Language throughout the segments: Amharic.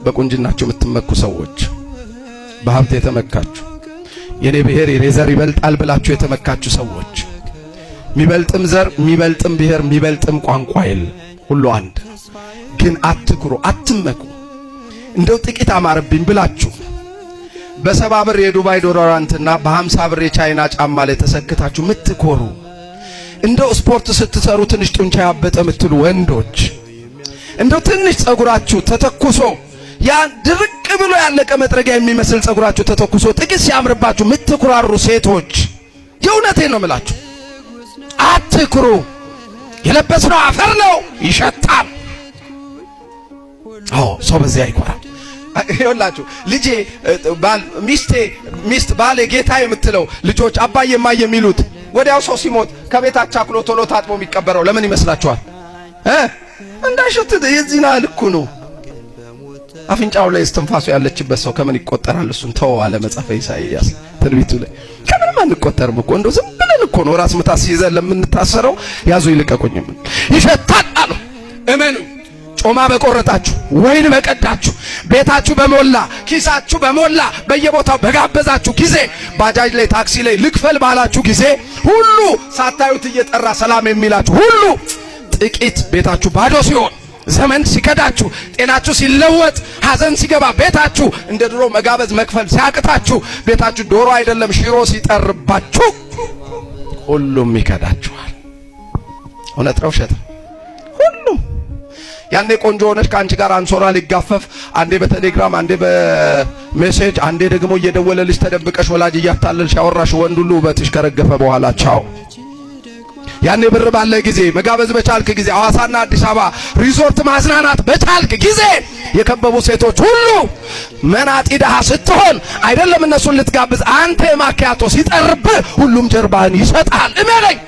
በቁንጅናችሁ የምትመኩ ሰዎች፣ በሀብት የተመካችሁ የኔ ብሔር የዘር ይበልጣል ብላችሁ የተመካችሁ ሰዎች፣ የሚበልጥም ዘር የሚበልጥም ብሔር የሚበልጥም ቋንቋ የለም፣ ሁሉ አንድ። ግን አትኩሩ፣ አትመኩ። እንደው ጥቂት አማረብኝ ብላችሁ በ70 ብር የዱባይ ዶላራንትና በ50 ብር የቻይና ጫማ ላይ ተሰክታችሁ ምትኮሩ፣ እንደው ስፖርት ስትሰሩ ትንሽ ጡንቻ ያበጠ ምትሉ ወንዶች፣ እንደው ትንሽ ጸጉራችሁ ተተኩሶ ያ ድርቅ ብሎ ያለቀ መጥረጊያ የሚመስል ጸጉራችሁ ተተኩሶ ጥቂት ሲያምርባችሁ ምትኩራሩ ሴቶች፣ የእውነቴን ነው የምላችሁ፣ አትኩሩ። የለበስነው አፈር ነው፣ ይሸታል። አዎ ሰው በዚያ ይኮራል። ይኸውላችሁ ልጄ ሚስት ባሌ ጌታ የምትለው ልጆች አባዬ ማየ የሚሉት ወዲያው ሰው ሲሞት ከቤታቸው አክሎ ቶሎ ታጥቦ የሚቀበረው ለምን ይመስላችኋል? እንዳይሸት የዚህና ልኩ ነው። አፍንጫው ላይ እስትንፋሱ ያለችበት ሰው ከምን ይቆጠራል? እሱን ተው አለ መጽሐፈ ኢሳይያስ ትንቢቱ ላይ። ከምንም አንቆጠርም እኮ እንደው ዝም ብለን እኮ ነው ራስ ምታት ሲይዘን ለምንታሰረው ያዙ ይልቀቁኝ ምን ይሸታል አሉ። እመኑ። ጮማ በቆረጣችሁ፣ ወይን በቀዳችሁ፣ ቤታችሁ በሞላ ኪሳችሁ በሞላ በየቦታው በጋበዛችሁ ጊዜ፣ ባጃጅ ላይ ታክሲ ላይ ልክፈል ባላችሁ ጊዜ ሁሉ ሳታዩት እየጠራ ሰላም የሚላችሁ ሁሉ ጥቂት ቤታችሁ ባዶ ሲሆን፣ ዘመን ሲከዳችሁ፣ ጤናችሁ ሲለወጥ፣ ሐዘን ሲገባ ቤታችሁ እንደ ድሮ መጋበዝ መክፈል ሲያቅታችሁ፣ ቤታችሁ ዶሮ አይደለም ሽሮ ሲጠርባችሁ ሁሉም ይከዳችኋል። እውነት ነው ውሸት? ሁሉም ያኔ ቆንጆ ሆነሽ ከአንቺ ጋር አንሶላ ሊጋፈፍ አንዴ በቴሌግራም አንዴ በሜሴጅ አንዴ ደግሞ እየደወለልሽ ተደብቀሽ ወላጅ እያታለልሽ ያወራሽ ወንድ ሁሉ ውበትሽ ከረገፈ በኋላ ቻው። ያኔ ብር ባለ ጊዜ መጋበዝ በቻልክ ጊዜ ሐዋሳና አዲስ አበባ ሪዞርት ማዝናናት በቻልክ ጊዜ የከበቡ ሴቶች ሁሉ መናጢ ደሃ ስትሆን አይደለም እነሱን ልትጋብዝ አንተ ማኪያቶ ሲጠርብህ ሁሉም ጀርባህን ይሰጣል። እመነኝ።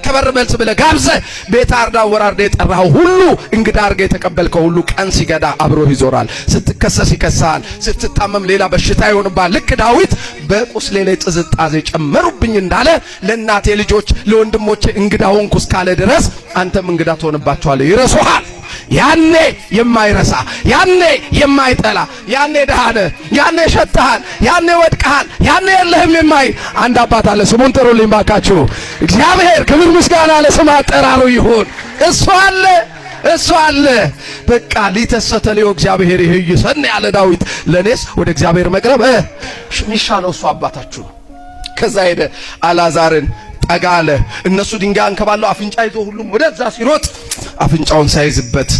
ከበር መልስ ብለህ ጋብዘህ ቤት አርዳ ወራርዳ የጠራኸው ሁሉ እንግዳ አርጋ የተቀበልከው ሁሉ ቀን ሲገዳ አብሮ ይዞራል። ስትከሰስ ይከሳል፣ ስትታመም ሌላ በሽታ ይሆንባል። ልክ ዳዊት በቁስሌ ላይ ጥዝጣዜ ጨመሩብኝ እንዳለ ለእናቴ ልጆች ለወንድሞቼ እንግዳ ሆንኩ እስካለ ድረስ አንተም እንግዳ ትሆንባቸዋለህ። ይረሱሃል። ያኔ የማይረሳ ያኔ የማይጠላ ያኔ ደሃነ ያኔ ሸተሃል ያኔ ወድቀሃል ያኔ የለህም የማይ አንድ አባት አለ። ስሙን ጥሩልኝ ባካችሁ። እግዚአብሔር ክብር ምስጋና ለስሙ አጠራሩ ይሁን። እሱ አለ። በቃ ሊተሰተለው እግዚአብሔር ይህይሰን ያለ ዳዊት ለኔስ ወደ እግዚአብሔር መቅረብ ሚሻለው እሱ አባታችሁ ነው። ከዛ ሄደ አልዓዛርን ጠጋለ። እነሱ ድንጋይ አንከባለው አፍንጫ ይዞ ሁሉም ወደዛ ሲሮጥ አፍንጫውን ሳይዝበት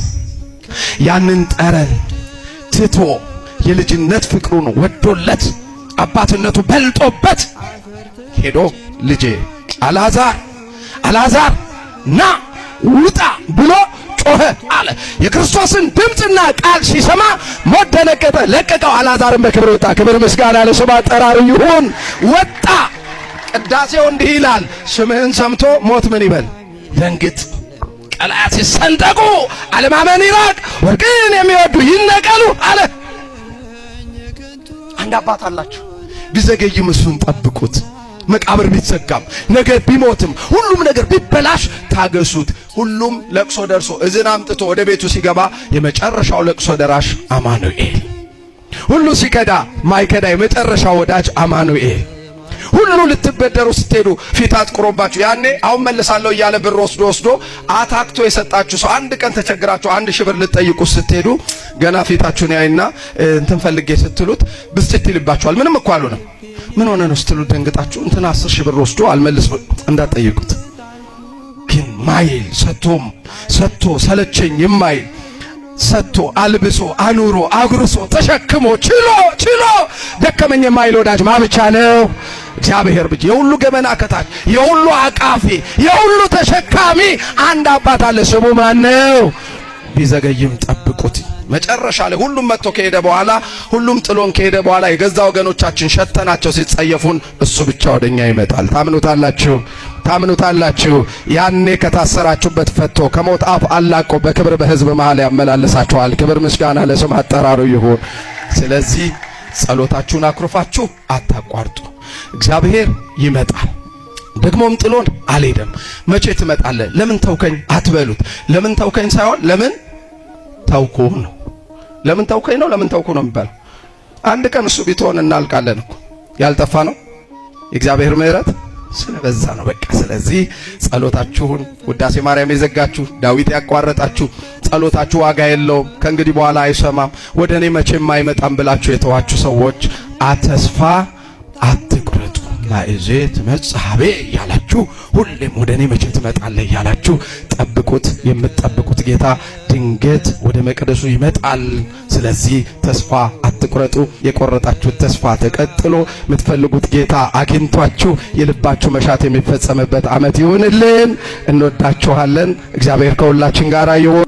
ያንን ጠረን ትቶ የልጅነት ፍቅሩን ወዶለት አባትነቱ በልጦበት ሄዶ ልጄ አልዓዛር ና ውጣ ብሎ ጮኸ አለ። የክርስቶስን ድምጽና ቃል ሲሰማ ሞት ደነገጠ፣ ለቀቀው። አልዓዛርን በክብር ወጣ። ክብር ምስጋና ለስሙ አጠራሩ ይሁን። ወጣ። ቅዳሴው እንዲህ ይላል፣ ስምህን ሰምቶ ሞት ምን ይበል? ደንግጥ። ቀላያት ሲሰንጠቁ አለማመን ይራቅ፣ ወርቅን የሚወዱ ይነቀሉ አለ። አንድ አባት አላችሁ። ቢዘገይም እሱን ጠብቁት። መቃብር ቢዘጋም ነገር ቢሞትም ሁሉም ነገር ቢበላሽ ታገሱት። ሁሉም ለቅሶ ደርሶ እዝን አምጥቶ ወደ ቤቱ ሲገባ የመጨረሻው ለቅሶ ደራሽ አማኑኤል፣ ሁሉ ሲከዳ ማይከዳ የመጨረሻው ወዳጅ አማኑኤል። ሁሉ ልትበደሩ ስትሄዱ ፊት አጥቁሮባችሁ ያኔ አሁን መልሳለሁ እያለ ብር ወስዶ አታክቶ የሰጣችሁ ሰው አንድ ቀን ተቸግራችሁ 1000 ብር ልትጠይቁ ስትሄዱ ገና ፊታችሁን ያይና እንትን ፈልጌ ስትሉት ብስጭት ይልባችኋል። ምንም እኮ አልሆነም። ምን ሆነ ነው ስትሉ ደንግጣችሁ እንትና 10000 ብር ወስዶ አልመልስ እንዳትጠይቁት። ግን ማይል ሰጥቶ ሰለቸኝ የማይል ሰጥቶ አልብሶ አኑሮ አጉርሶ ተሸክሞ ችሎ ደከመኝ የማይል ወዳጅ ማብቻ ነው? እግዚአብሔር ብቻ። የሁሉ ገመና ከታች የሁሉ አቃፊ የሁሉ ተሸካሚ አንድ አባት አለ። ስሙ ማን ነው? ቢዘገይም ጠብቁት። መጨረሻ ላይ ሁሉም መጥቶ ከሄደ በኋላ ሁሉም ጥሎን ከሄደ በኋላ የገዛ ወገኖቻችን ሸተናቸው ሲጸየፉን እሱ ብቻ ወደኛ ይመጣል። ታምኑታላችሁ? ያኔ ከታሰራችሁበት ፈቶ ከሞት አፍ አላቆ በክብር በሕዝብ መሃል ያመላለሳችኋል። ክብር ምስጋና ለስሙ አጠራሩ ይሁን። ስለዚህ ጸሎታችሁን አክሩፋችሁ አታቋርጡ። እግዚአብሔር ይመጣል። ደግሞም ጥሎን አልሄደም። መቼ ትመጣለህ? ለምን ተውከኝ አትበሉት። ለምን ተውከኝ ሳይሆን ለምን ተውኩህ ነው። ለምን ተውከኝ ነው ለምን ተውኩ ነው የሚባለው። አንድ ቀን እሱ ቢትሆን እናልቃለን እኮ። ያልጠፋ ነው የእግዚአብሔር ምሕረት ስለበዛ ነው በቃ። ስለዚህ ጸሎታችሁን ውዳሴ ማርያም የዘጋችሁ ዳዊት ያቋረጣችሁ ጸሎታችሁ ዋጋ የለውም ከእንግዲህ በኋላ አይሰማም ወደ እኔ መቼም አይመጣም ብላችሁ የተዋችሁ ሰዎች ተስፋ አትቁረጡ። ማእዜት መጽሐቤ ያላችሁ ሁሌም ወደ እኔ መቼ ትመጣለህ ያላችሁ ጠብቁት። የምትጠብቁት ጌታ ድንገት ወደ መቅደሱ ይመጣል። ስለዚህ ተስፋ አትቁረጡ። የቆረጣችሁት ተስፋ ተቀጥሎ የምትፈልጉት ጌታ አግኝቷችሁ የልባችሁ መሻት የሚፈጸምበት ዓመት ይሁንልን። እንወዳችኋለን። እግዚአብሔር ከሁላችን ጋር ይሁን።